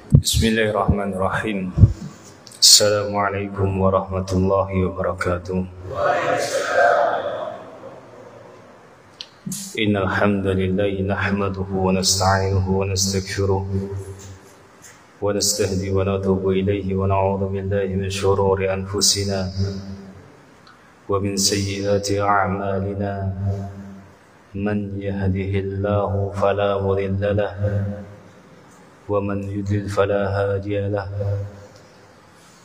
Bismillahirrahmanirrahim. Assalamualaikum warahmatullahi wabarakatuh. Innal hamdalillah nahmaduhu wa nasta'inuhu wa nastaghfiruh wa nastahdi wa natubu ilayhi wa na'udzu billahi min shururi anfusina wa min sayyiati a'malina. Man yahdihillahu fala mudilla lahu ومن يضلل فلا هادي له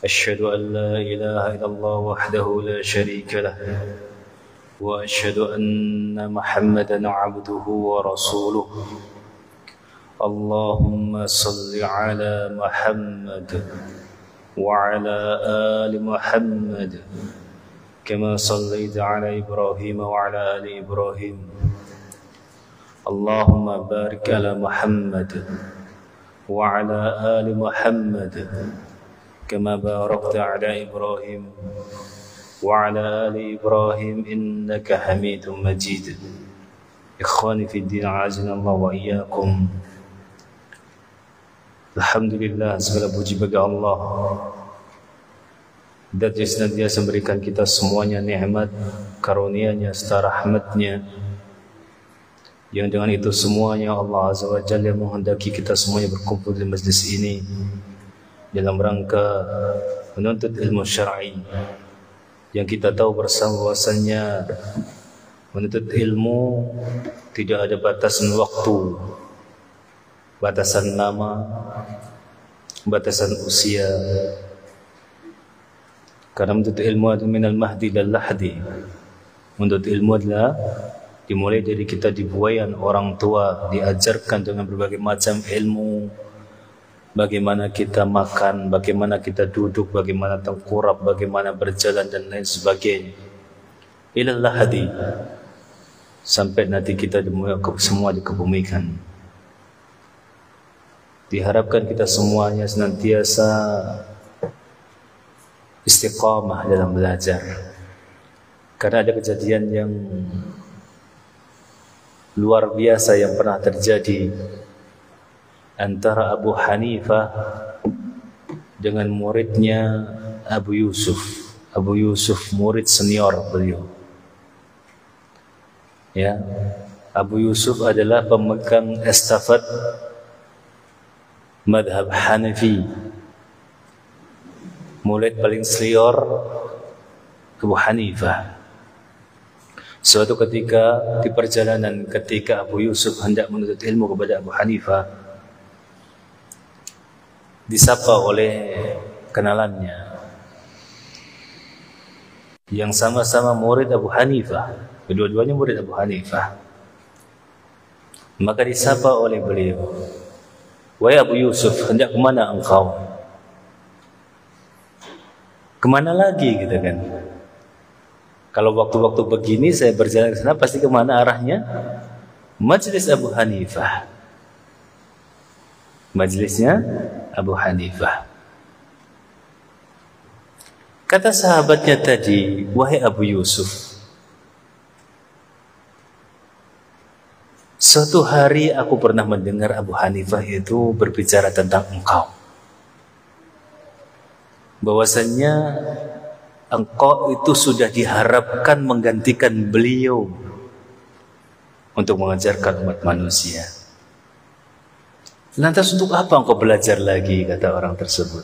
أشهد أن لا إله إلا الله وحده لا شريك له وأشهد أن محمدا عبده ورسوله اللهم صل على محمد وعلى آل محمد كما صليت على إبراهيم وعلى آل إبراهيم اللهم بارك على محمد وعلى آل محمد كما باركت على إبراهيم وعلى آل إبراهيم إنك حميد مجيد. إخواني في الدين أعزنا الله وإياكم. Alhamdulillah, segala puji bagi Allah Dat yang senantiasa memberikan kita semuanya nikmat karunia-Nya serta rahmat-Nya, yang dengan itu semuanya Allah Azza wa Jalla menghendaki kita semuanya berkumpul di majlis ini dalam rangka menuntut ilmu syar'i. Yang kita tahu bersama bahwasannya menuntut ilmu tidak ada batasan waktu, batasan nama, batasan usia. Karena menuntut ilmu adalah minal mahdi lal lahdi. Menuntut ilmu adalah dimulai dari kita dibuayan orang tua, diajarkan dengan berbagai macam ilmu, bagaimana kita makan, bagaimana kita duduk, bagaimana tengkurap, bagaimana berjalan dan lain sebagainya. Ilal lahdi, sampai nanti kita semua dikebumikan. Diharapkan kita semuanya senantiasa istiqamah dalam belajar. Karena ada kejadian yang luar biasa yang pernah terjadi antara Abu Hanifah dengan muridnya Abu Yusuf. Abu Yusuf murid senior beliau. Ya, Abu Yusuf adalah pemegang estafet madhab Hanafi. Murid paling senior Abu Hanifah. Suatu ketika di perjalanan, ketika Abu Yusuf hendak menuntut ilmu kepada Abu Hanifah, disapa oleh kenalannya yang sama-sama murid Abu Hanifah, kedua-duanya murid Abu Hanifah. Maka disapa oleh beliau, "Wahai Abu Yusuf, hendak kemana engkau?" "Kemana lagi?" gitu kan. Kalau waktu-waktu begini saya berjalan ke sana, pasti kemana arahnya? Majlis Abu Hanifah. Majlisnya Abu Hanifah. Kata sahabatnya tadi, "Wahai Abu Yusuf, suatu hari aku pernah mendengar Abu Hanifah itu berbicara tentang engkau. Bahwasannya engkau itu sudah diharapkan menggantikan beliau untuk mengajarkan umat manusia. Lantas untuk apa engkau belajar lagi?" kata orang tersebut.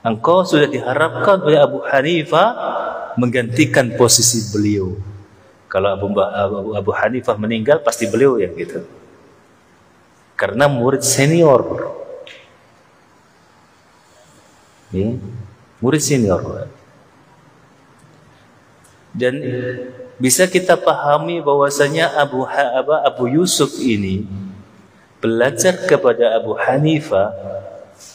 "Engkau sudah diharapkan oleh Abu Hanifah menggantikan posisi beliau. Kalau Abu Hanifah meninggal, pasti beliau yang gitu. Karena murid senior. Ini murid senior. Dan bisa kita pahami bahwasanya Abu Yusuf ini belajar kepada Abu Hanifah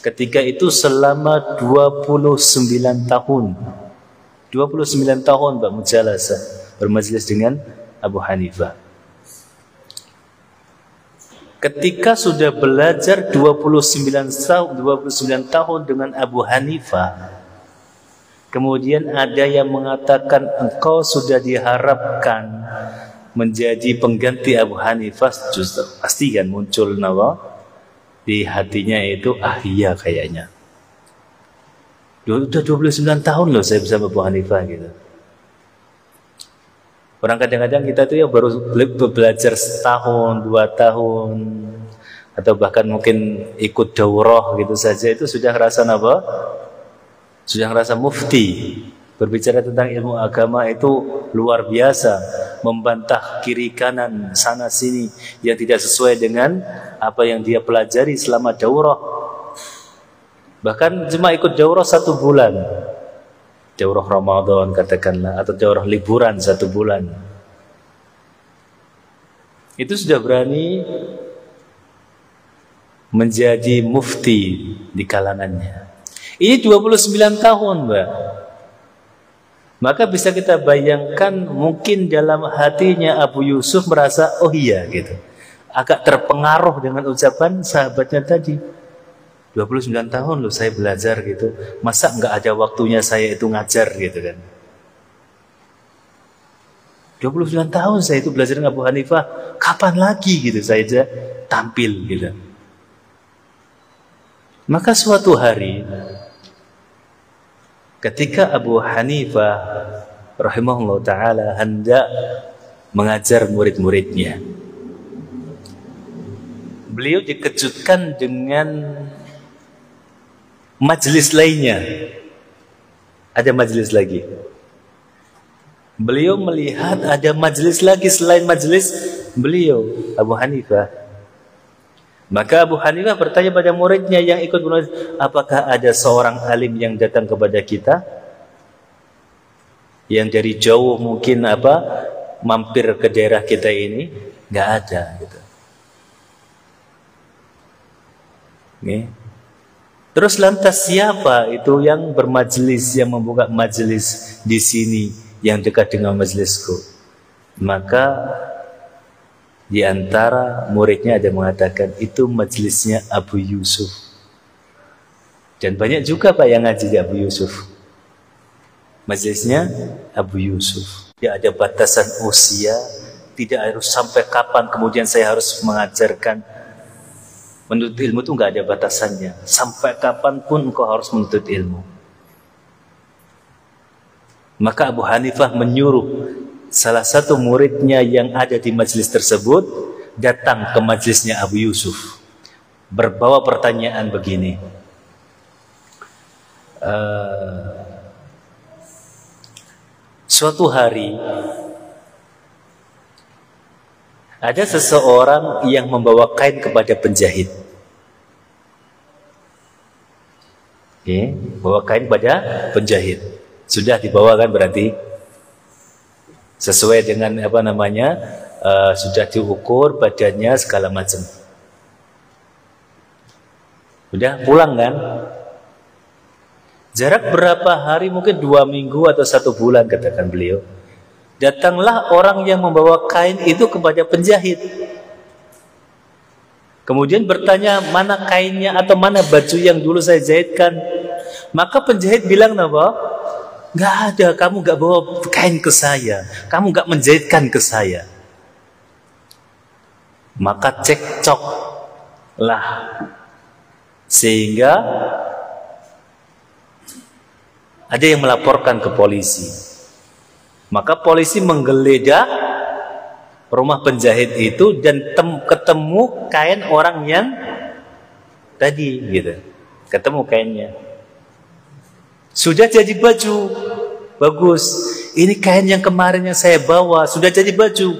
ketika itu selama 29 tahun. 29 tahun Pak Mujalasah bermajlis dengan Abu Hanifah. Ketika sudah belajar 29 tahun dengan Abu Hanifah, kemudian ada yang mengatakan engkau sudah diharapkan menjadi pengganti Abu Hanifah, justru pasti kan muncul Di hatinya itu, iya kayaknya. Udah 29 tahun loh saya bersama Abu Hanifah gitu. Orang kadang-kadang kita tuh ya baru belajar setahun, 2 tahun, atau bahkan mungkin ikut daurah gitu saja, itu sudah ngerasa apa? Sudah ngerasa mufti. Berbicara tentang ilmu agama itu luar biasa, membantah kiri kanan sana sini yang tidak sesuai dengan apa yang dia pelajari selama daurah. Bahkan cuma ikut daurah 1 bulan, daurah Ramadan katakanlah, atau daurah liburan 1 bulan, itu sudah berani menjadi mufti di kalangannya. Ini 29 tahun, Mbak. Maka bisa kita bayangkan mungkin dalam hatinya Abu Yusuf merasa, oh iya gitu, agak terpengaruh dengan ucapan sahabatnya tadi. 29 tahun loh saya belajar gitu, masa nggak ada waktunya saya itu ngajar gitu kan. 29 tahun saya itu belajar dengan Abu Hanifah, kapan lagi gitu saya aja tampil gitu. Maka suatu hari ketika Abu Hanifah rahimahullah ta'ala hendak mengajar murid-muridnya, beliau dikejutkan dengan majelis lainnya. Ada majelis lagi. Beliau melihat ada majelis lagi selain majelis beliau, Abu Hanifah. Maka Abu Hanifah bertanya pada muridnya yang ikut menulis, apakah ada seorang alim yang datang kepada kita? Yang dari jauh mungkin mampir ke daerah kita ini? Nggak ada gitu. Nih. Terus lantas siapa itu yang bermajelis, yang membuka majelis di sini yang dekat dengan majelisku? Maka di antara muridnya ada mengatakan itu majelisnya Abu Yusuf. Dan banyak juga Pak yang ngaji di Abu Yusuf. Majelisnya Abu Yusuf. Tidak ada batasan usia, tidak harus sampai kapan kemudian saya harus mengajarkan. Menuntut ilmu itu nggak ada batasannya. Sampai kapanpun engkau harus menuntut ilmu. Maka Abu Hanifah menyuruh salah satu muridnya yang ada di majelis tersebut datang ke majelisnya Abu Yusuf, berbawa pertanyaan begini. Suatu hari ada seseorang yang membawa kain kepada penjahit. Bawa kain kepada penjahit. Sudah dibawa kan berarti sesuai dengan sudah diukur badannya segala macam. Udah pulang kan? Jarak berapa hari, mungkin 2 minggu atau 1 bulan katakan beliau. Datanglah orang yang membawa kain itu kepada penjahit. Kemudian bertanya, mana kainnya atau mana baju yang dulu saya jahitkan? Maka penjahit bilang, nggak ada, kamu nggak bawa kain ke saya, kamu nggak menjahitkan ke saya. Maka cekcok lah, sehingga ada yang melaporkan ke polisi. Maka polisi menggeledah rumah penjahit itu dan ketemu kain orang yang tadi gitu. Ketemu kainnya. Sudah jadi baju. Bagus. Ini kain yang kemarin yang saya bawa, sudah jadi baju.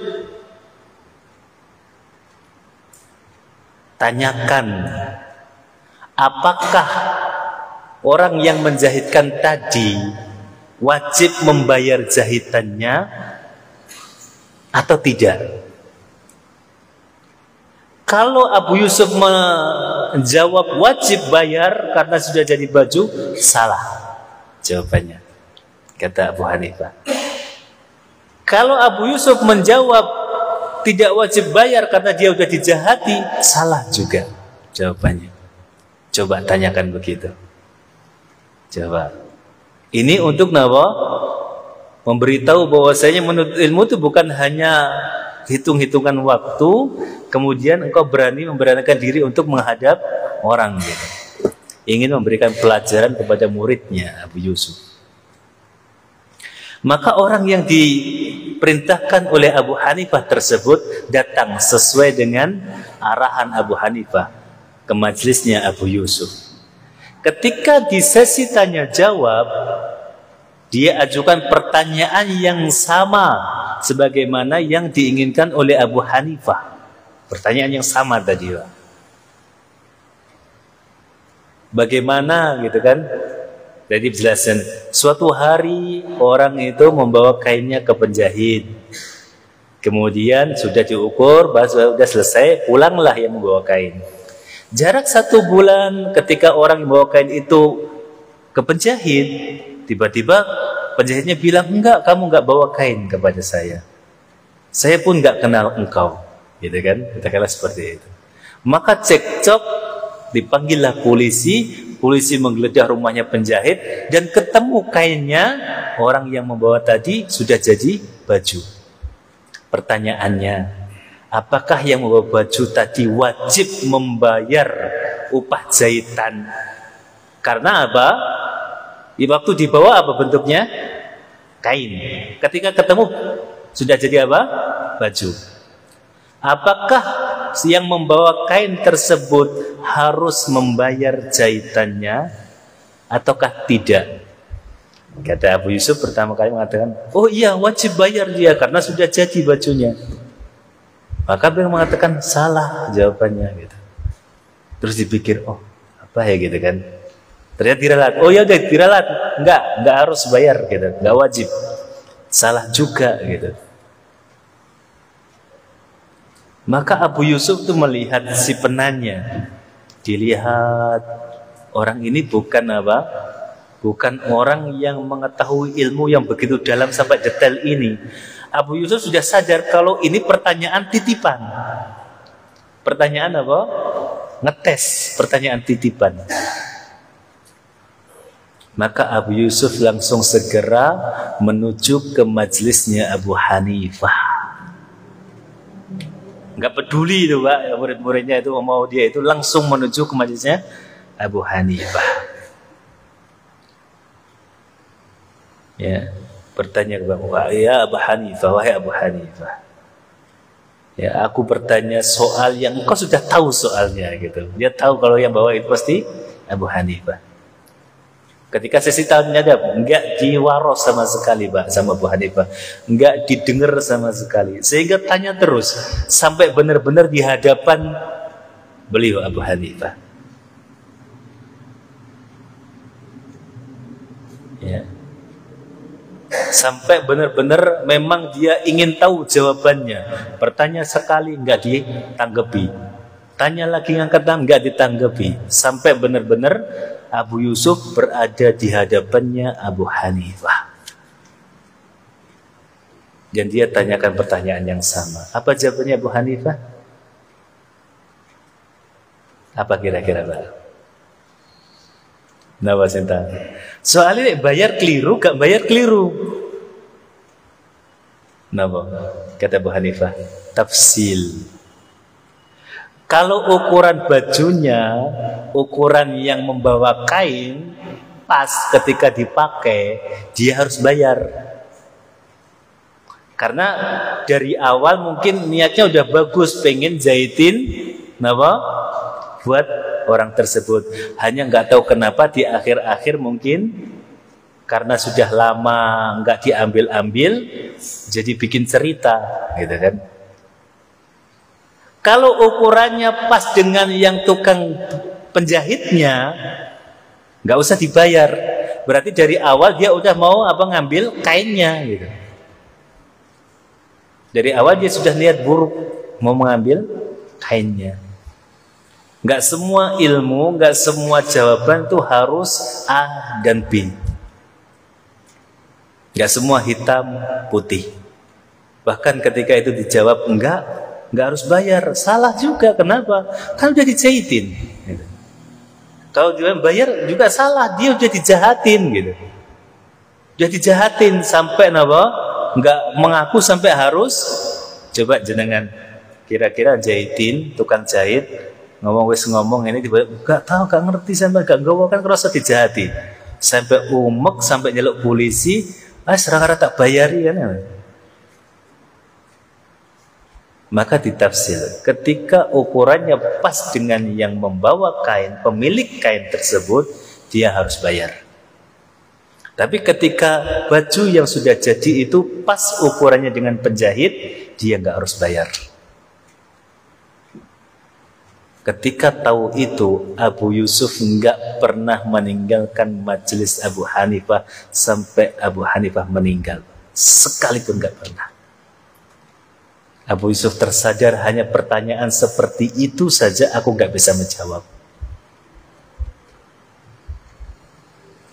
Tanyakan, apakah orang yang menjahitkan tadi wajib membayar jahitannya atau tidak? Kalau Abu Yusuf menjawab wajib bayar karena sudah jadi baju, salah jawabannya, kata Abu Hanifah. Kalau Abu Yusuf menjawab tidak wajib bayar karena dia sudah dijahati, salah juga jawabannya. Coba tanyakan begitu. Coba. Ini untuk memberitahu bahwasanya menuntut ilmu itu bukan hanya hitung-hitungan waktu, kemudian engkau memberanikan diri untuk menghadap orang gitu. Ingin memberikan pelajaran kepada muridnya Abu Yusuf. Maka orang yang diperintahkan oleh Abu Hanifah tersebut datang sesuai dengan arahan Abu Hanifah ke majelisnya Abu Yusuf. Ketika di sesi tanya jawab, dia ajukan pertanyaan yang sama sebagaimana yang diinginkan oleh Abu Hanifah. Pertanyaan yang sama tadi, Pak. Bagaimana gitu kan? Jadi dijelasin, suatu hari orang itu membawa kainnya ke penjahit. Kemudian sudah diukur, sudah selesai, pulanglah yang membawa kain. Jarak 1 bulan ketika orang yang membawa kain itu ke penjahit, tiba-tiba penjahitnya bilang, enggak, kamu enggak bawa kain kepada saya. Saya pun enggak kenal engkau. Gitu kan? Katakanlah seperti itu. Maka cekcok, dipanggillah polisi. Polisi menggeledah rumahnya penjahit dan ketemu kainnya. Orang yang membawa tadi sudah jadi baju. Pertanyaannya, apakah yang membawa baju tadi wajib membayar upah jahitan? Karena apa? Di waktu dibawa apa bentuknya? Kain. Ketika ketemu sudah jadi apa? Baju. Apakah yang membawa kain tersebut harus membayar jahitannya ataukah tidak? Kata Abu Yusuf pertama kali mengatakan, oh iya, wajib bayar dia karena sudah jadi bajunya. Maka beliau mengatakan salah jawabannya gitu. Terus dipikir, oh apa ya gitu kan? Ternyata diralat. Oh ya udah diralat. Enggak harus bayar gitu. Enggak wajib. Salah juga gitu. Maka Abu Yusuf itu melihat si penanya. Dilihat orang ini bukan apa? Bukan orang yang mengetahui ilmu yang begitu dalam sampai detail ini. Abu Yusuf sudah sadar kalau ini pertanyaan titipan. Pertanyaan apa? Ngetes, pertanyaan titipan. Maka Abu Yusuf langsung segera menuju ke majelisnya Abu Hanifah. Enggak peduli itu Pak, murid-muridnya itu mau dia itu langsung menuju ke majelisnya Abu Hanifah. Ya, bertanya kepada Pak, ya Abu Hanifah, wahai Abu Hanifah. Ya, aku bertanya soal yang engkau sudah tahu soalnya gitu. Dia tahu kalau yang bawa itu pasti Abu Hanifah. Ketika sesi tanya jawab, enggak diwaros sama sekali Pak sama Abu Hanifah, enggak didengar sama sekali, sehingga tanya terus sampai benar-benar di hadapan beliau Abu Hanifah. Ya. Sampai benar-benar memang dia ingin tahu jawabannya. Bertanya sekali enggak ditanggapi, tanya lagi ngangkat tangan enggak ditanggapi, sampai benar-benar Abu Yusuf berada di hadapannya Abu Hanifah. Dan dia tanyakan pertanyaan yang sama. Apa jawabannya Abu Hanifah? Apa kira-kira Pak? Nah, Sinta. Soalnya bayar keliru, gak bayar keliru. Nah, kata Abu Hanifah, tafsil. Kalau ukuran bajunya, ukuran yang membawa kain pas ketika dipakai, dia harus bayar. Karena dari awal mungkin niatnya udah bagus, pengen jahitin, buat orang tersebut. Hanya nggak tahu kenapa di akhir-akhir mungkin karena sudah lama nggak diambil-ambil, jadi bikin cerita, gitu kan? Kalau ukurannya pas dengan yang tukang penjahitnya, nggak usah dibayar. Berarti dari awal dia udah mau ngambil kainnya, gitu. Dari awal dia sudah niat buruk mau mengambil kainnya. Nggak semua ilmu, nggak semua jawaban tuh harus A dan B. Nggak semua hitam putih. Bahkan ketika itu dijawab enggak harus bayar, salah juga. Kenapa? Kan udah dijahitin. Gitu. Kalau dia bayar juga salah, dia udah dijahatin gitu. Udah dijahatin sampai nggak mengaku sampai harus Coba jenengan kira-kira jahitin, tukang jahit ngomong ini tiba gak tahu, gak ngerti, sampai gak nggawa kan kerasa dijahati. Sampai umek, sampai nyeluk polisi, serang-serang tak bayari kan. Maka ditafsir, ketika ukurannya pas dengan yang membawa kain, pemilik kain tersebut, dia harus bayar. Tapi ketika baju yang sudah jadi itu pas ukurannya dengan penjahit, dia nggak harus bayar. Ketika tahu itu, Abu Yusuf nggak pernah meninggalkan majelis Abu Hanifah sampai Abu Hanifah meninggal, sekalipun nggak pernah. Abu Yusuf tersadar hanya pertanyaan seperti itu saja aku nggak bisa menjawab.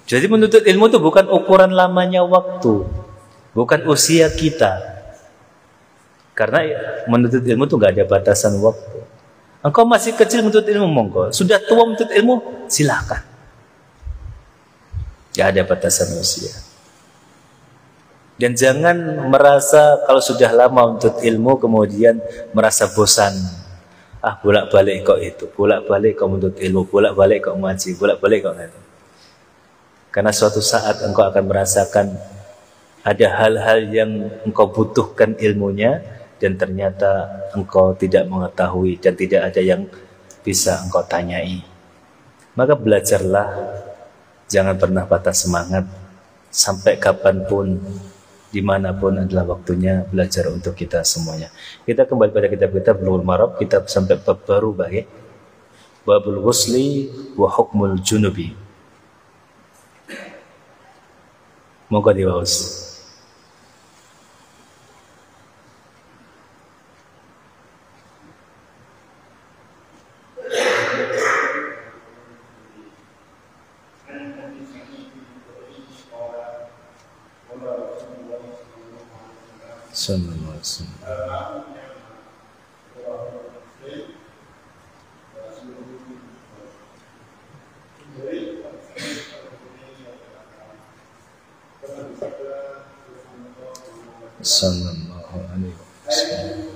Jadi menuntut ilmu itu bukan ukuran lamanya waktu, bukan usia kita. Karena menuntut ilmu itu nggak ada batasan waktu. Engkau masih kecil menuntut ilmu, monggo. Sudah tua menuntut ilmu, silakan. Nggak ada batasan usia. Dan jangan merasa kalau sudah lama menuntut ilmu kemudian merasa bosan. Bolak-balik kok itu, bolak-balik kok menuntut ilmu, bolak-balik kok ngaji, bolak-balik kok itu. Karena suatu saat engkau akan merasakan ada hal-hal yang engkau butuhkan ilmunya dan ternyata engkau tidak mengetahui dan tidak ada yang bisa engkau tanyai. Maka belajarlah, jangan pernah patah semangat. Sampai kapanpun, dimanapun adalah waktunya belajar untuk kita semuanya. Kita kembali pada kitab-kitab Bulughul Maram, kitab sampai bab baru bagi Babul Ghusli wa Hukmul Junubi. Moga diwawas. Sallallahu alaihi wasallam. Sallallahu alaihi wasallam.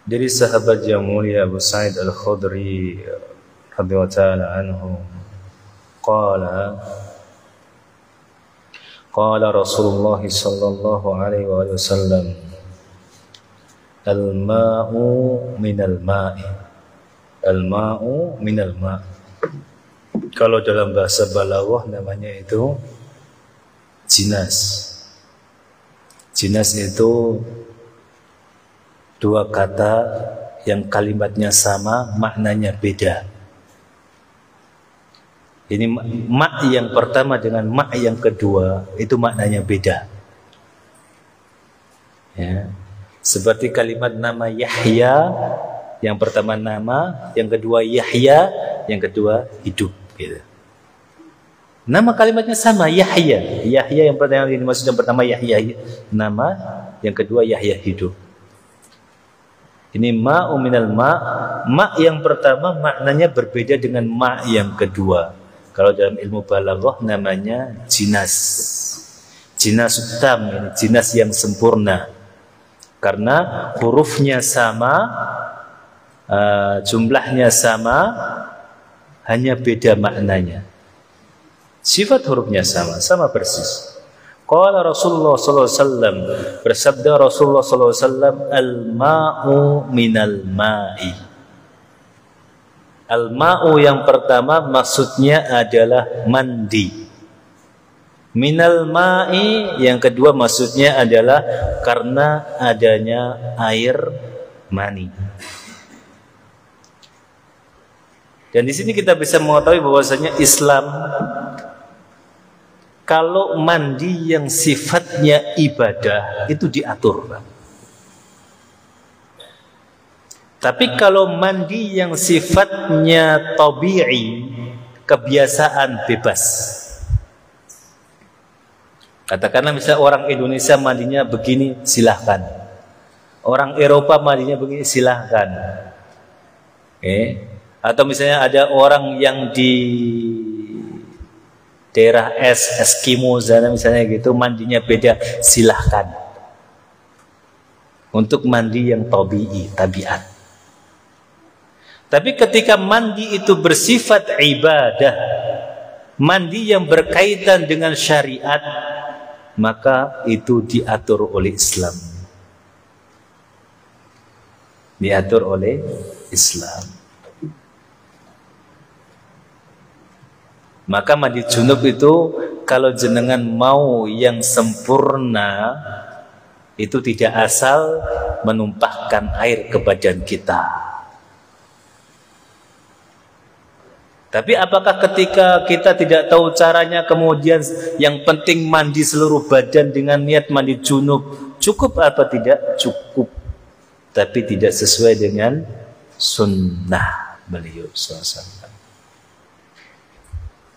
Dari sahabat yang mulia Abu Sa'id Al-Khudri radhiyallahu ta'ala anhu qala Rasulullah sallallahu alaihi wasallam al-ma'u minal ma'i, al-ma'u minal ma'. Kalau dalam bahasa balaghah namanya itu jinas. Jinas itu dua kata yang kalimatnya sama, maknanya beda. Ini ma' yang pertama dengan ma' yang kedua itu maknanya beda. Ya. Seperti kalimat nama Yahya, yang pertama nama, yang kedua Yahya, yang kedua hidup. Gitu. Nama kalimatnya sama, Yahya. Yahya yang pertama, yang dimaksud yang pertama Yahya nama, yang kedua Yahya hidup. Ini ma'u minal ma' yang pertama maknanya berbeda dengan ma' yang kedua. Kalau dalam ilmu balaghah namanya jinas. Jinas tam, jinas yang sempurna. Karena hurufnya sama, jumlahnya sama, hanya beda maknanya. Sifat hurufnya sama persis. Qala Rasulullah sallallahu alaihi wasallam, bersabda Rasulullah sallallahu alaihi wasallam, al-ma'u minal ma'i. Al-ma'u yang pertama maksudnya adalah mandi. Minal ma'i yang kedua maksudnya adalah karena adanya air mani. Dan di sini kita bisa mengetahui bahwasanya Islam kalau mandi yang sifatnya ibadah itu diatur, Pak. Tapi kalau mandi yang sifatnya tabi'i, kebiasaan bebas. Katakanlah misalnya orang Indonesia mandinya begini, silahkan. Orang Eropa mandinya begini, silahkan. Atau misalnya ada orang yang di daerah Eskimo sana misalnya gitu, mandinya beda, silahkan. Untuk mandi yang tabiat. Tapi ketika mandi itu bersifat ibadah, mandi yang berkaitan dengan syariat, maka itu diatur oleh Islam. Diatur oleh Islam. Maka mandi junub itu kalau jenengan mau yang sempurna, itu tidak asal menumpahkan air ke badan kita. Tapi apakah ketika kita tidak tahu caranya, kemudian yang penting mandi seluruh badan dengan niat mandi junub, cukup apa tidak? Cukup. Tapi tidak sesuai dengan sunnah beliau SAW.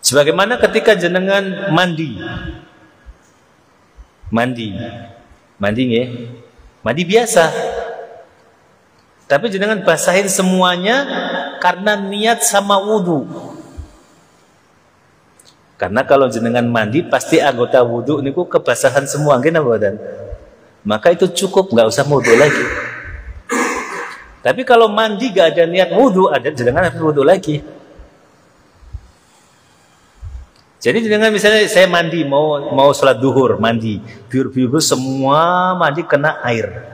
Sebagaimana ketika jenengan mandi nggih, mandi biasa. Tapi jenengan basahin semuanya karena niat sama wudu. Karena kalau jenengan mandi pasti anggota wudu niku kebasahan semua, nggih napa mboten? Maka itu cukup, nggak usah wudu lagi. Tapi kalau mandi gak ada niat wudu, ada jenengan harus wudu lagi. Jadi jenengan misalnya saya mandi mau sholat duhur, mandi biur semua mandi kena air.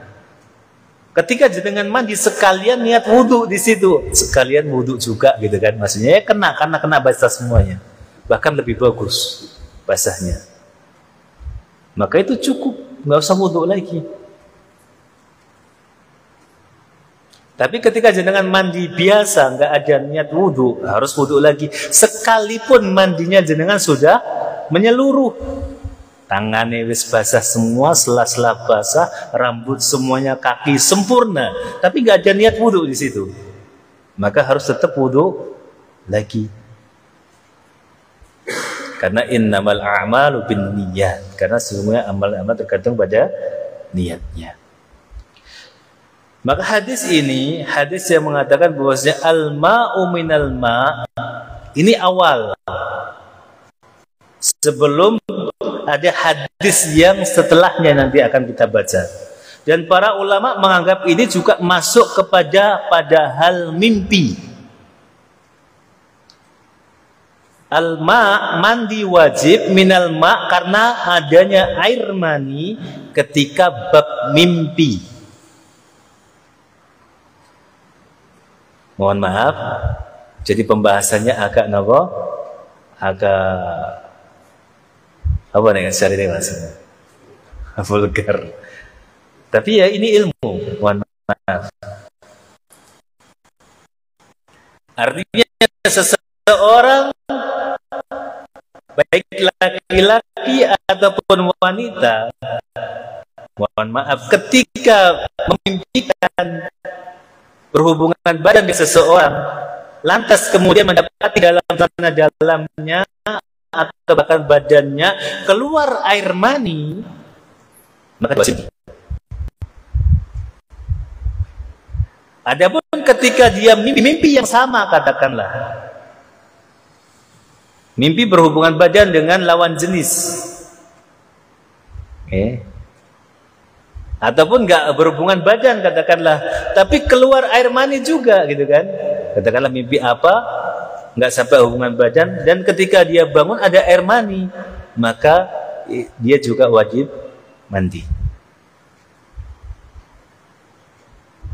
Ketika jenengan mandi sekalian niat wudu di situ, sekalian wudu juga gitu kan, maksudnya ya kena karena kena basah semuanya, bahkan lebih bagus basahnya. Maka itu cukup, nggak usah wudu lagi. Tapi ketika jenengan mandi biasa, nggak ada niat wudu, harus wudu lagi. Sekalipun mandinya jenengan sudah menyeluruh, tangannya wis basah semua, sela-sela basah, rambut semuanya, kaki sempurna, tapi nggak ada niat wudu di situ, maka harus tetap wudu lagi. Karena innamal a'malu binniyat, karena sesungguhnya amal-amal tergantung pada niatnya. Maka hadis ini, hadis yang mengatakan bahwasanya al-ma'u minal ma', ini awal. Sebelum ada hadis yang setelahnya nanti akan kita baca. Dan para ulama menganggap ini juga masuk pada hal mimpi. Al-ma', mandi wajib minal ma' karena adanya air mani ketika bab mimpi. Mohon maaf, jadi pembahasannya agak apa nih cari maksudnya vulgar. Tapi ya ini ilmu, mohon maaf. Artinya seseorang baik laki-laki ataupun wanita, mohon maaf, ketika memimpikan berhubungan badan dengan seseorang, lantas kemudian mendapati dalamnya atau bahkan badannya keluar air mani, maka wajib. Adapun ketika dia mimpi yang sama, katakanlah mimpi berhubungan badan dengan lawan jenis, ataupun nggak berhubungan badan katakanlah, tapi keluar air mani juga gitu kan, katakanlah mimpi apa nggak sampai hubungan badan, dan ketika dia bangun ada air mani, maka dia juga wajib mandi.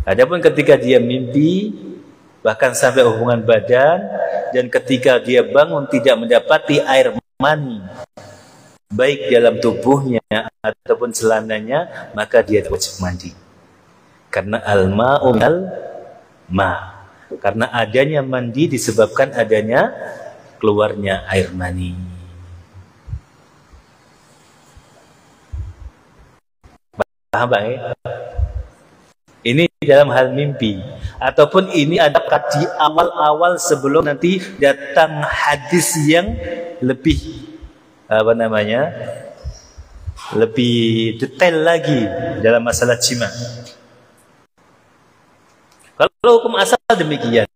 Adapun ketika dia mimpi bahkan sampai hubungan badan, dan ketika dia bangun tidak mendapati air mani baik dalam tubuhnya ataupun celananya, maka dia wajib mandi. Karena al-ma'u minal ma', karena adanya mandi disebabkan adanya keluarnya air mani. Paham Pak? Ini dalam hal mimpi, ataupun ini ada di awal-awal sebelum nanti datang hadis yang lebih lebih detail lagi dalam masalah jima. Kalau hukum asal demikian,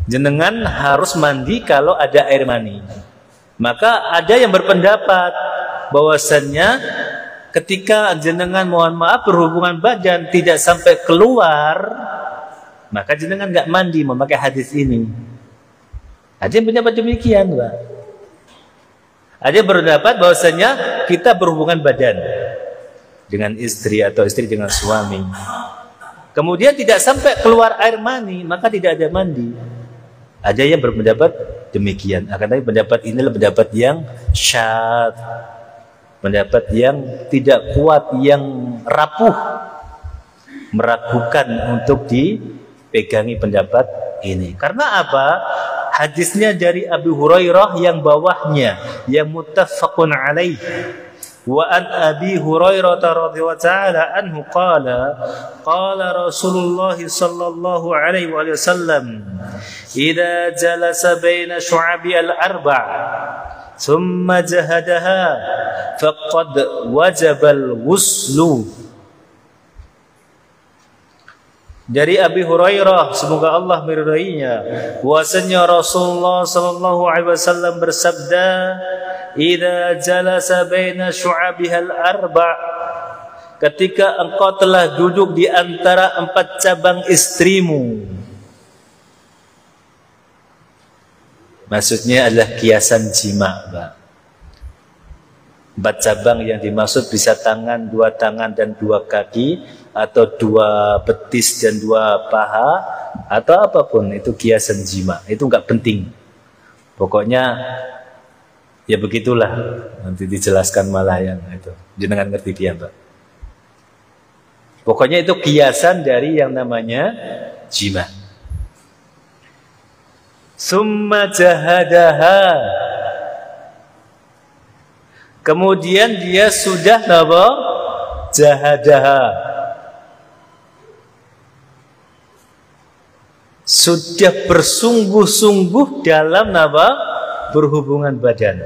jenengan harus mandi kalau ada air mani. Maka ada yang berpendapat bahwasannya ketika jenengan mohon maaf berhubungan badan tidak sampai keluar, maka jenengan nggak mandi memakai hadis ini. Ada yang pendapat demikian, Pak. Ada yang berpendapat bahwasannya kita berhubungan badan dengan istri atau istri dengan suami, kemudian tidak sampai keluar air mani, maka tidak ada mandi. Ada yang berpendapat demikian. Akan tetapi pendapat ini adalah pendapat yang syadz, pendapat yang tidak kuat, yang rapuh, meragukan untuk dipegangi pendapat ini. Karena apa? Hadisnya dari Abu Hurairah yang bawahnya, yang muttafaqun alaih. Wa an Abi Hurairah radhiyallahu ta'ala anhu qala Rasulullah sallallahu alaihi wasallam idza jalasa baina syu'abi al-arba' thumma jahadaha faqad wajaba al-ghuslu. Dari Abi Hurairah, semoga Allah meridainya, bahwasanya Rasulullah sallallahu alaihi wasallam bersabda, "Idza jalasa baina syu'abihal arba'," ketika engkau telah duduk di antara 4 cabang istrimu. Maksudnya adalah kiasan jima, Pak. 4 cabang yang dimaksud bisa tangan, 2 tangan dan 2 kaki, atau 2 betis dan 2 paha, atau apapun itu kiasan jima. Itu enggak penting. Pokoknya ya begitulah. Nanti dijelaskan malah yang itu. Jenengan ngerti dia, Pak. Pokoknya itu kiasan dari yang namanya jima. Summa jahadaha. Kemudian dia sudah apa? Jahadaha. Sudah bersungguh-sungguh dalam apa? Berhubungan badan.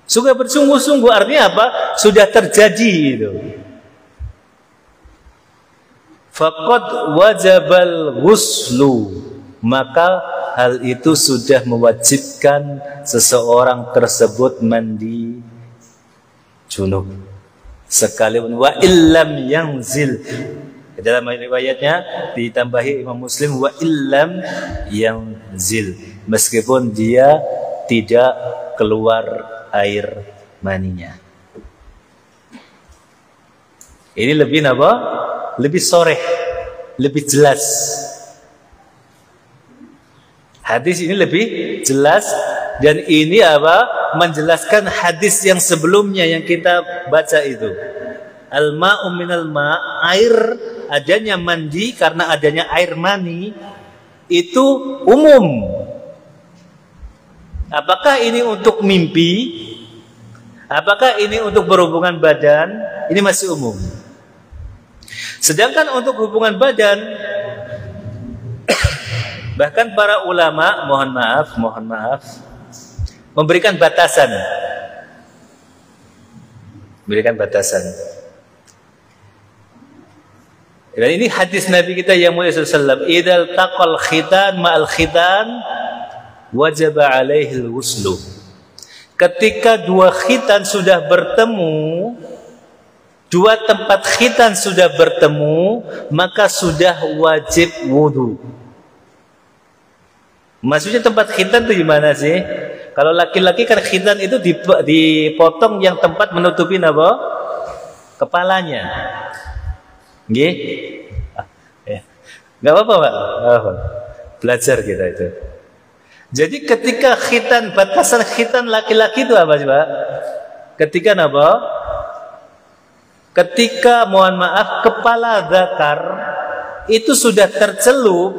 Sudah bersungguh-sungguh artinya apa? Sudah terjadi itu. Faqad wajabal ghuslu, maka hal itu sudah mewajibkan seseorang tersebut mandi junub. Sekalipun wa illam yanzil. Dalam riwayatnya ditambahi Imam Muslim wa illam yanzil, meskipun dia tidak keluar air maninya. Ini lebih apa? Lebih soreh, lebih jelas. Hadis ini lebih jelas, dan ini apa? Menjelaskan hadis yang sebelumnya yang kita baca itu. Al-ma'u minal ma', air, adanya mandi karena adanya air mani itu umum. Apakah ini untuk mimpi? Apakah ini untuk berhubungan badan? Ini masih umum. Sedangkan untuk hubungan badan, bahkan para ulama, mohon maaf, memberikan batasan. Dan ini hadis Nabi kita yang mulia sallallahu alaihi wasallam, "Idzal taqal khitan ma'al khitan wajaba alaihil ghuslu." Ketika 2 khitan sudah bertemu, 2 tempat khitan sudah bertemu, maka sudah wajib wudu. Maksudnya tempat khitan itu gimana sih? Kalau laki-laki kan khitan itu dipotong yang tempat menutupi apa? Kepalanya. Nggih? Enggak apa-apa, Pak. Belajar kita itu. Jadi ketika khitan, batasan khitan laki-laki itu apa sih, Pak? Ketika apa? Ketika mohon maaf kepala zakar itu sudah tercelup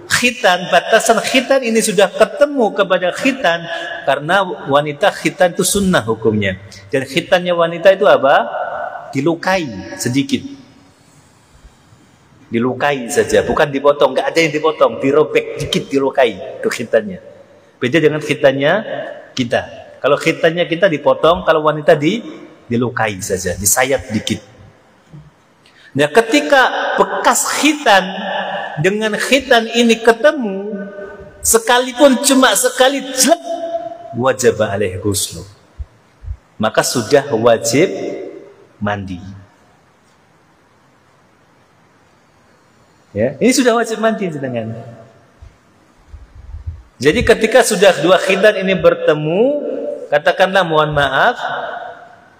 khitan, batasan khitan ini sudah ketemu kepada khitan, karena wanita khitan itu sunnah hukumnya. Dan khitannya wanita itu apa? Dilukai sedikit. Dilukai saja, bukan dipotong, nggak ada yang dipotong, dirobek dikit, dilukai itu khitannya. Beda dengan khitannya kita. Kalau khitannya kita dipotong, kalau wanita dilukai saja, disayat dikit. Nah, ketika bekas khitan dengan khitan ini ketemu, sekalipun cuma sekali jelek, wajib alaihi ghuslu, maka sudah wajib mandi. Ya, ini sudah wajib mandi jenengan. Jadi ketika sudah dua khitan ini bertemu, katakanlah mohon maaf,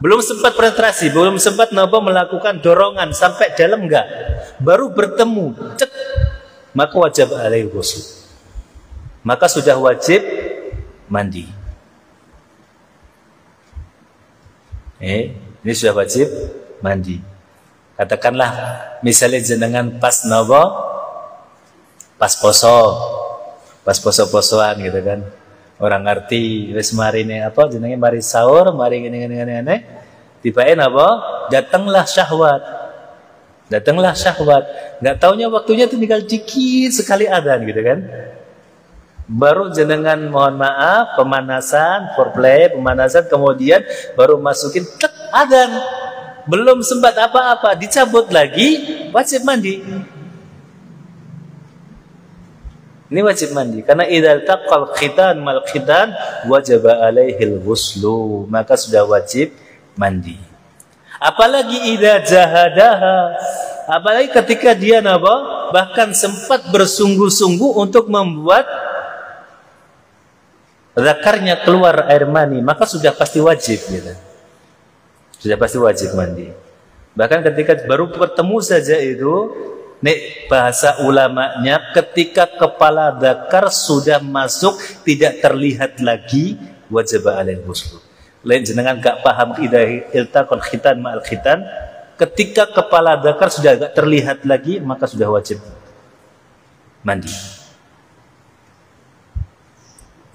belum sempat penetrasi, belum sempat melakukan dorongan sampai dalam enggak, baru bertemu, cek, maka wajib alaihi ghusl, maka sudah wajib mandi. Ini sudah wajib mandi. Katakanlah misalnya jenengan pas poso-posoan gitu kan, orang ngerti wis mari ne apa jenenge mari sahur, mari ngene tibae apa datanglah syahwat, nggak taunya waktunya itu tinggal dikit sekali adzan gitu kan, baru jenengan mohon maaf pemanasan, foreplay, kemudian baru masukin tek adzan, belum sempat apa-apa dicabut lagi, wajib mandi. Ini wajib mandi karena idzal taqal khitan mal khitan wajaba alaihil ghuslu, maka sudah wajib mandi. Apalagi idza jahadaha, apalagi ketika dia bahkan sempat bersungguh-sungguh untuk membuat zakarnya keluar air mani, maka sudah pasti wajib gitu. Sudah pasti wajib mandi. Bahkan ketika baru bertemu saja itu, nek bahasa ulamanya, ketika kepala zakar sudah masuk tidak terlihat lagi, wajib alaihi ghusl. Lain jenengan gak paham idza iltaqal khitan ma'al khitan, ketika kepala zakar sudah gak terlihat lagi, maka sudah wajib mandi.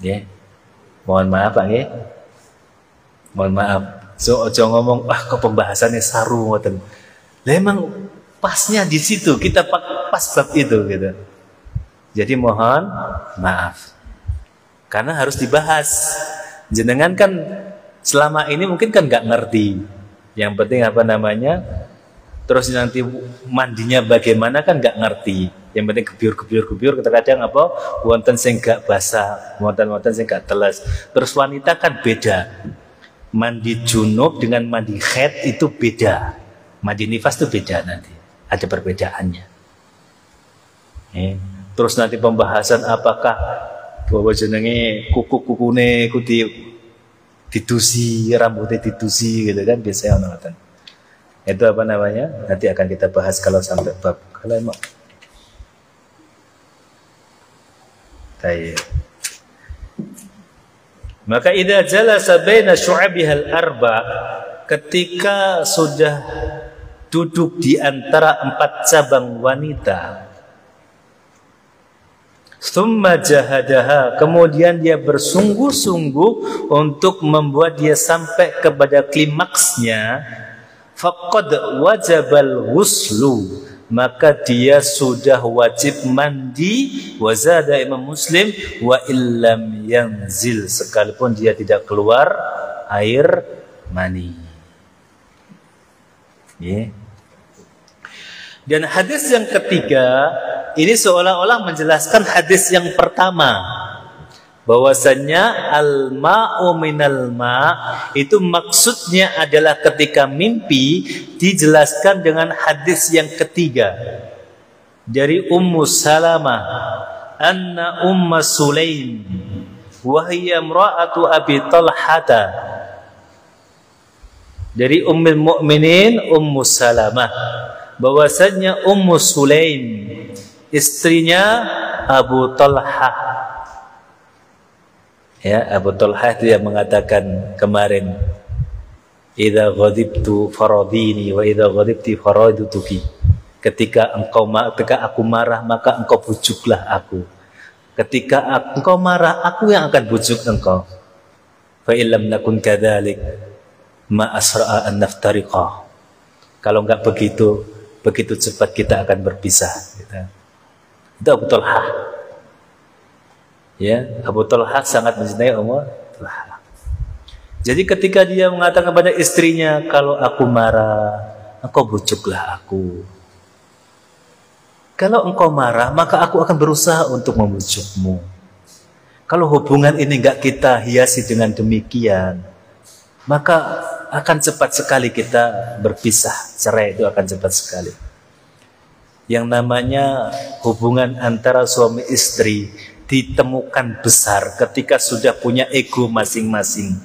Ya. Mohon maaf Pak nggih. Mohon maaf. So ojo ngomong kok pembahasannya saru ngoten. Lah emang pasnya di situ, kita pas bab itu gitu. Jadi mohon maaf. Karena harus dibahas. Jenengan kan selama ini mungkin kan nggak ngerti. Yang penting terus nanti mandinya bagaimana kan nggak ngerti. Yang penting gebyur kadang apa wonten sing gak basah, wonten sing gak teles. Terus wanita kan beda. Mandi junub dengan mandi haid itu beda. Mandi nifas itu beda nanti. Ada perbedaannya. Terus nanti pembahasan apakah bahwa jenenge kuku-kukune didusi, rambutnya didusi gitu kan, biasanya ngoten. Itu apa namanya? Nanti akan kita bahas kalau sampai bab. Kalau emang maka idza jalasa baina syu'abihal arba, ketika sudah duduk di antara 4 cabang wanita, summa jahadaha, kemudian dia bersungguh-sungguh untuk membuat dia sampai kepada klimaksnya, faqad wajabal ghuslu, maka dia sudah wajib mandi. Wazada Imam Muslim wa illam yanzil, sekalipun dia tidak keluar air mani. Dan hadis yang ketiga ini seolah-olah menjelaskan hadis yang pertama, bahwasanya al-ma'u minal ma' itu maksudnya adalah ketika mimpi, dijelaskan dengan hadis yang ketiga dari Ummu Salamah anna Umma Sulaim wa hiya imra'atu Abi Talhata, dari Ummul Mukminin Ummu Salamah, bahwasanya Ummu Sulaim istrinya Abu Talhah. Ya, Abu Talhah itu yang mengatakan kemarin, idza ghadibtu faradini wa idza ghadibti faradutuki. Ketika aku marah, maka engkau bujuklah aku. Ketika engkau marah, aku yang akan bujuk engkau. Fa illam nakun kadzalik ma asra'a an naftariqa. Kalau enggak begitu cepat kita akan berpisah gitu. Itu Abu Talhah. Ya, Abu Talhah sangat mencintai Ummu Talhah. Jadi ketika dia mengatakan kepada istrinya, kalau aku marah, engkau bujuklah aku. Kalau engkau marah, maka aku akan berusaha untuk membujukmu. Kalau hubungan ini nggak kita hiasi dengan demikian, maka akan cepat sekali kita berpisah. Cerai itu akan cepat sekali. Yang namanya hubungan antara suami istri ditemukan besar ketika sudah punya ego masing-masing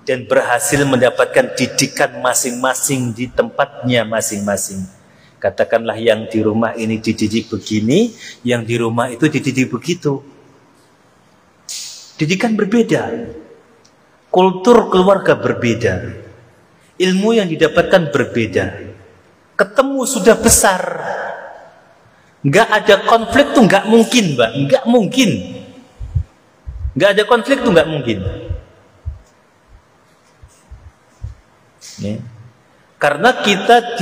dan berhasil mendapatkan didikan masing-masing di tempatnya masing-masing. Katakanlah yang di rumah ini dididik begini, yang di rumah itu dididik begitu. Didikan berbeda, kultur keluarga berbeda, ilmu yang didapatkan berbeda. Ketemu sudah besar, nggak ada konflik tuh nggak mungkin, Mbak, nggak mungkin. Nggak ada konflik tuh nggak mungkin. Ya. Karena kita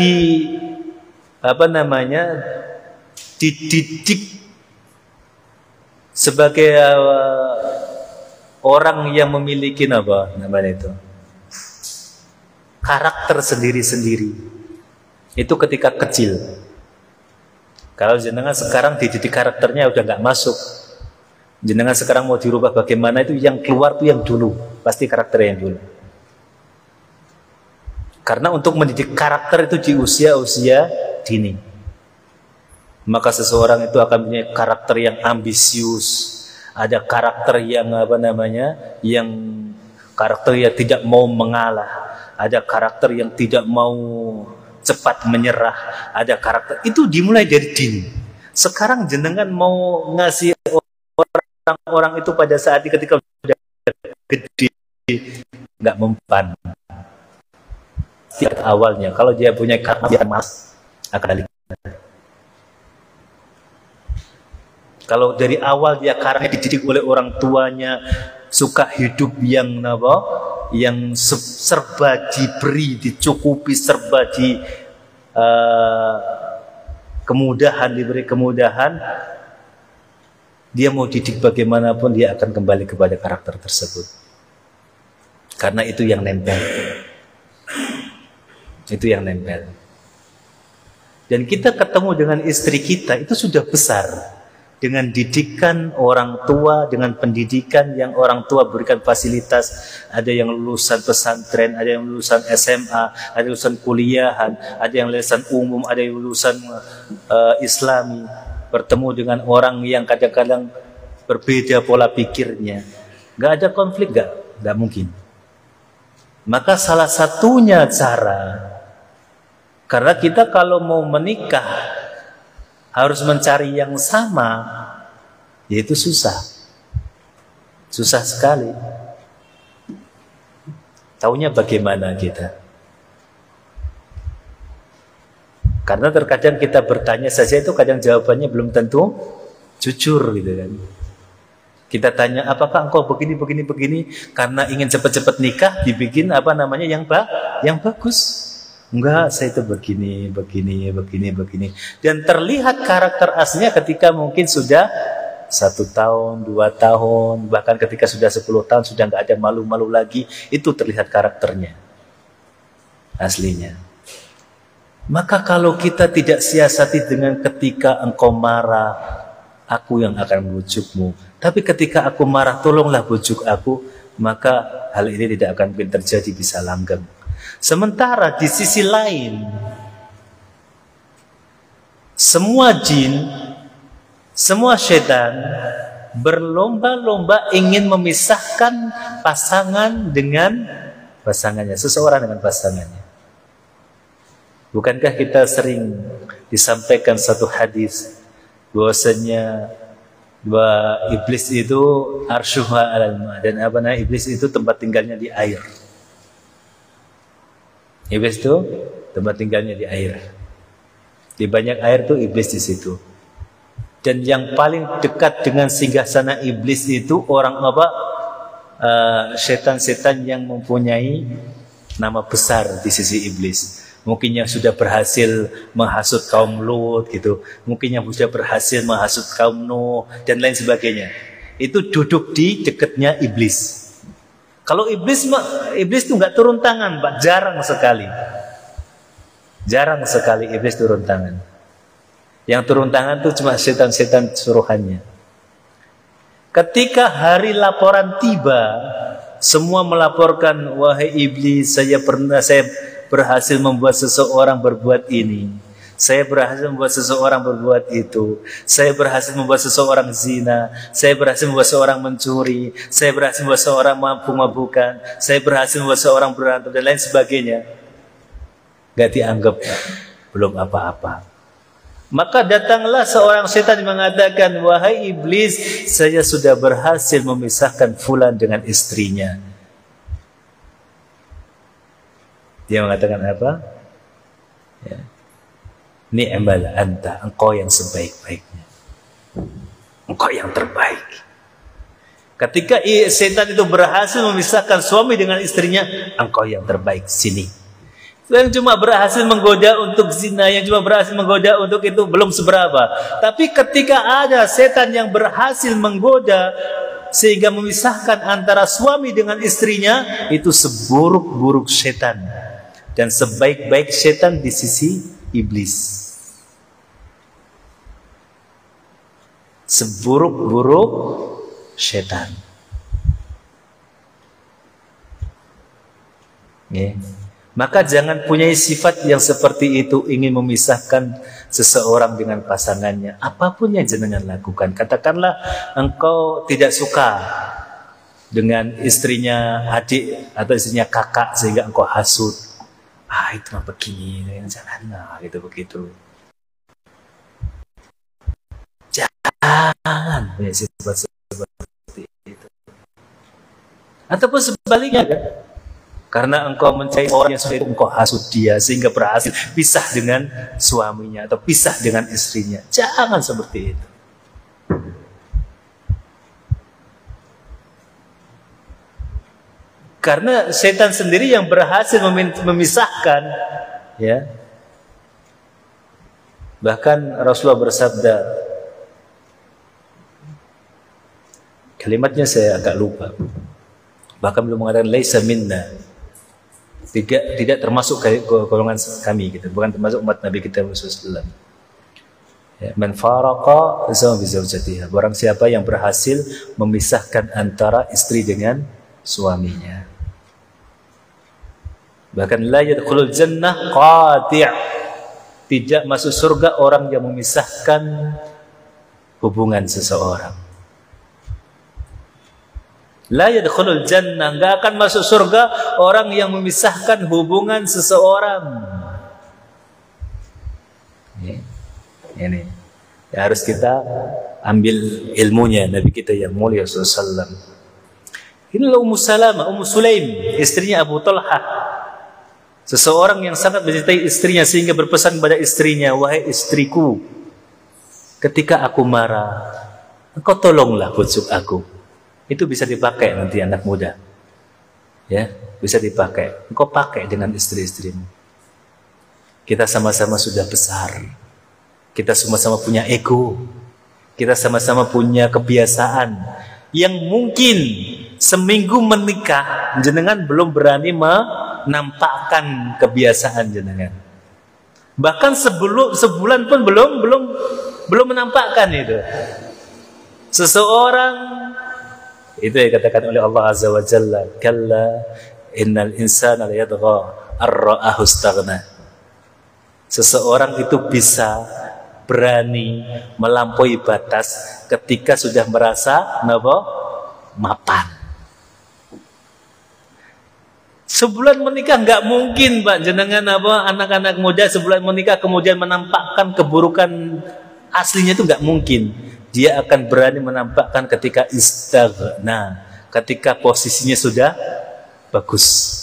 dididik sebagai orang yang memiliki karakter sendiri-sendiri. Itu ketika kecil. Kalau jenengan sekarang dididik karakternya udah nggak masuk. Jenengan sekarang mau dirubah bagaimana, itu yang keluar tuh yang dulu, pasti karakter yang dulu. Karena untuk mendidik karakter itu di usia-usia dini. Maka seseorang itu akan punya karakter yang ambisius, ada karakter yang yang karakter yang tidak mau mengalah, ada karakter yang tidak mau cepat menyerah, ada karakter itu dimulai dari dini. Sekarang jenengan mau ngasih orang-orang itu pada saat ketika sudah gede nggak mempan. Setiap awalnya kalau dia punya karakter mas akan kalau dari awal dia karena dididik oleh orang tuanya suka hidup yang serba diberi, dicukupi, serba di kemudahan, diberi kemudahan, dia mau didik bagaimanapun dia akan kembali kepada karakter tersebut. Karena itu yang nempel. Itu yang nempel. Dan kita ketemu dengan istri kita itu sudah besar. Dengan didikan orang tua, dengan pendidikan yang orang tua berikan fasilitas. Ada yang lulusan pesantren, ada yang lulusan SMA, ada yang lulusan kuliahan, ada yang lulusan umum, ada yang lulusan Islami. Bertemu dengan orang yang kadang-kadang berbeda pola pikirnya. Gak ada konflik, gak mungkin. Maka salah satunya cara, karena kita kalau mau menikah harus mencari yang sama, yaitu susah. Susah sekali. Taunya bagaimana kita? Karena terkadang kita bertanya saja itu kadang jawabannya belum tentu jujur gitu kan. Kita tanya, apakah engkau begini, karena ingin cepat-cepat nikah, dibikin yang bagus. Enggak, saya itu begini. Dan terlihat karakter aslinya ketika mungkin sudah 1 tahun, 2 tahun, bahkan ketika sudah 10 tahun sudah nggak ada malu-malu lagi, itu terlihat karakternya aslinya. Maka kalau kita tidak siasati dengan ketika engkau marah, aku yang akan membujukmu. Tapi ketika aku marah, tolonglah bujuk aku, maka hal ini tidak akan mungkin terjadi, bisa langgeng. Sementara di sisi lain, semua jin, semua setan berlomba-lomba ingin memisahkan pasangan dengan pasangannya, seseorang dengan pasangannya. Bukankah kita sering disampaikan satu hadis bahwasanya bahwa iblis itu arsyuha alal ma, dan iblis itu tempat tinggalnya di air. Iblis itu tempat tinggalnya di air. Di banyak air tuh iblis di situ. Dan yang paling dekat dengan singgasana iblis itu orang setan-setan yang mempunyai nama besar di sisi iblis. Mungkin yang sudah berhasil menghasut kaum Lut gitu, mungkin yang sudah berhasil menghasut kaum Nuh dan lain sebagainya. Itu duduk di dekatnya iblis. Kalau iblis itu nggak turun tangan, Pak, jarang sekali. Jarang sekali iblis turun tangan. Yang turun tangan itu cuma setan-setan suruhannya. Ketika hari laporan tiba, semua melaporkan, wahai iblis, saya berhasil membuat seseorang berbuat ini. Saya berhasil membuat seseorang berbuat itu. Saya berhasil membuat seseorang zina. Saya berhasil membuat seseorang mencuri. Saya berhasil membuat seseorang mabuk-mabukan. Saya berhasil membuat seseorang berantem dan lain sebagainya. Gak dianggap belum apa-apa. Maka datanglah seorang setan yang mengatakan, wahai iblis, saya sudah berhasil memisahkan fulan dengan istrinya. Dia mengatakan apa? Ya. Ni'mal anta, engkau yang sebaik-baiknya. Engkau yang terbaik. Ketika setan itu berhasil memisahkan suami dengan istrinya, engkau yang terbaik, sini. Yang cuma berhasil menggoda untuk zina, yang cuma berhasil menggoda untuk itu belum seberapa. Tapi ketika ada setan yang berhasil menggoda sehingga memisahkan antara suami dengan istrinya, itu seburuk-buruk setan. Dan sebaik-baik setan di sisi iblis. Seburuk-buruk setan. Ya. Maka jangan punya sifat yang seperti itu, ingin memisahkan seseorang dengan pasangannya. Apapun yang jenengan lakukan, katakanlah engkau tidak suka dengan istrinya adik atau istrinya kakak sehingga engkau hasut. Itu mah begini, janganlah gitu begitu. Jangan punya sifat seperti itu. Ataupun sebaliknya kan, karena engkau mencari orang yang sudah itu, engkau hasut dia sehingga berhasil pisah dengan suaminya atau pisah dengan istrinya. Jangan seperti itu. Karena setan sendiri yang berhasil memisahkan, ya. Bahkan Rasulullah bersabda, kalimatnya saya agak lupa. Bahkan belum mengatakan laisa minna. Tidak termasuk golongan kami gitu, bukan termasuk umat Nabi kita Muhammad SAW. Ya, man faraqa zawjatiha. Barang siapa yang berhasil memisahkan antara istri dengan suaminya. Bahkan la yadkhulul jannah qati'. Tidak masuk surga orang yang memisahkan hubungan seseorang. La yadkhulul jannah, enggak akan masuk surga orang yang memisahkan hubungan seseorang. Ini ya, harus kita ambil ilmunya Nabi kita yang mulia sallallahu. Inilah Ummu Salamah, Ummu Sulaim, istrinya Abu Talha. Seseorang yang sangat mencintai istrinya sehingga berpesan kepada istrinya, wahai istriku, ketika aku marah, engkau tolonglah bujuk aku. Itu bisa dipakai nanti anak muda. Ya, bisa dipakai. Engkau pakai dengan istri-istrimu. Kita sama-sama sudah besar. Kita sama-sama punya ego. Kita sama-sama punya kebiasaan yang mungkin seminggu menikah jenengan belum berani menampakkan kebiasaan jenengan. Bahkan sebulan pun belum menampakkan itu. Seseorang itu yang dikatakan oleh Allah Azza wa Jalla, kalla innal insana la yadgha ar-ra'ahu istaghna. Seseorang itu bisa berani melampaui batas ketika sudah merasa mapan. Sebulan menikah nggak mungkin, Pak, jenengan anak-anak muda sebulan menikah kemudian menampakkan keburukan aslinya, itu nggak mungkin. Dia akan berani menampakkan ketika istaghna, ketika posisinya sudah bagus.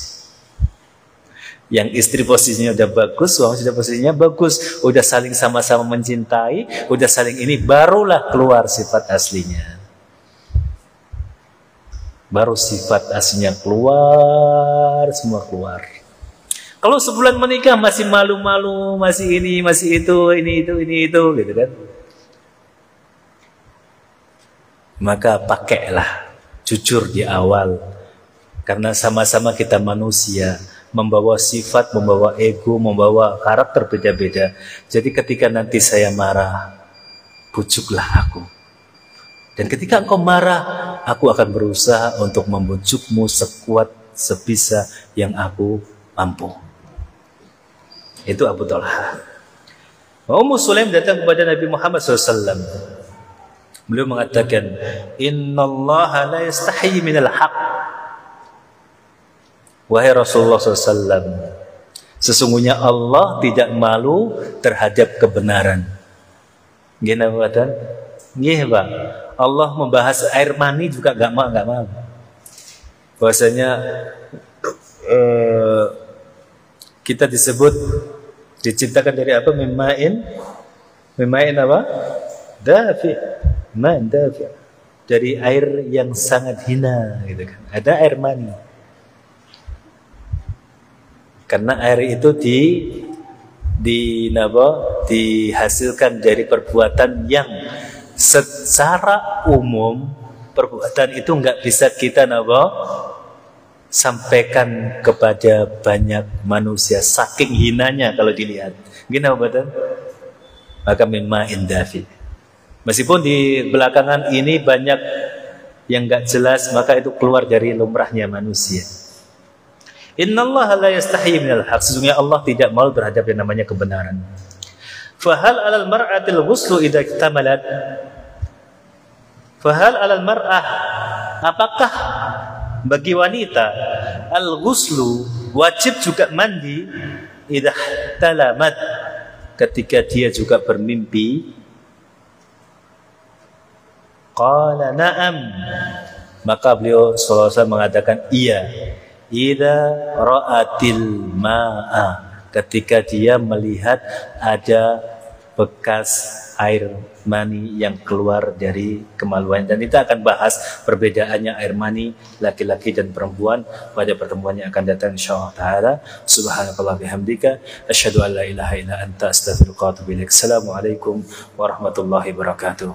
Yang istri posisinya udah bagus, suami sudah posisinya bagus, udah saling sama-sama mencintai, udah saling ini, barulah keluar sifat aslinya. Baru sifat aslinya keluar, semua keluar. Kalau sebulan menikah masih malu-malu, masih ini, masih itu, ini itu, gitu kan? Maka pakailah jujur di awal, karena sama-sama kita manusia, membawa sifat, membawa ego, membawa karakter beda-beda. Jadi ketika nanti saya marah, bujuklah aku Dan ketika engkau marah, aku akan berusaha untuk membujukmu sekuat sebisa yang aku mampu. Itu Abu Talha. Ummu Sulaim datang kepada Nabi Muhammad SAW. Beliau mengatakan, Innallaha la yastahi minal haq. Wahai Rasulullah SAW, sesungguhnya Allah tidak malu terhadap kebenaran. Gimana buatan? Nggih, Pak. Allah membahas air mani juga gak mau. Bahwasanya kita diciptakan dari apa? Mimain apa? Dafi. Man dafi. Dari air yang sangat hina gitu kan. Ada air mani. Karena air itu dihasilkan dari perbuatan yang secara umum perbuatan itu nggak bisa kita sampaikan kepada banyak manusia saking hinanya kalau dilihat. Gini betul? Maka mimma indafi. Meskipun di belakangan ini banyak yang nggak jelas, maka itu keluar dari lumrahnya manusia. Innallaha la yastahi minal haq. Sesungguhnya Allah tidak malu terhadap yang namanya kebenaran. Fahal 'alal mar'atil ghuslu idza iktamalat? Fahal 'alal mar'ah, apakah bagi wanita al-ghuslu wajib juga mandi idza talamat, ketika dia juga bermimpi? Qala na'am. Maka beliau sallallahu alaihi wasallam mengatakan iya. Idza ra'atil ma'a, ketika dia melihat ada bekas air mani yang keluar dari kemaluan. Dan kita akan bahas perbedaannya air mani laki-laki dan perempuan pada pertemuan yang akan datang insyaallah taala. Subhanakallah bihamdika asyhadu an la ilaha illa anta astaghfiruka wa atubu ilaik. Assalamualaikum warahmatullahi wabarakatuh.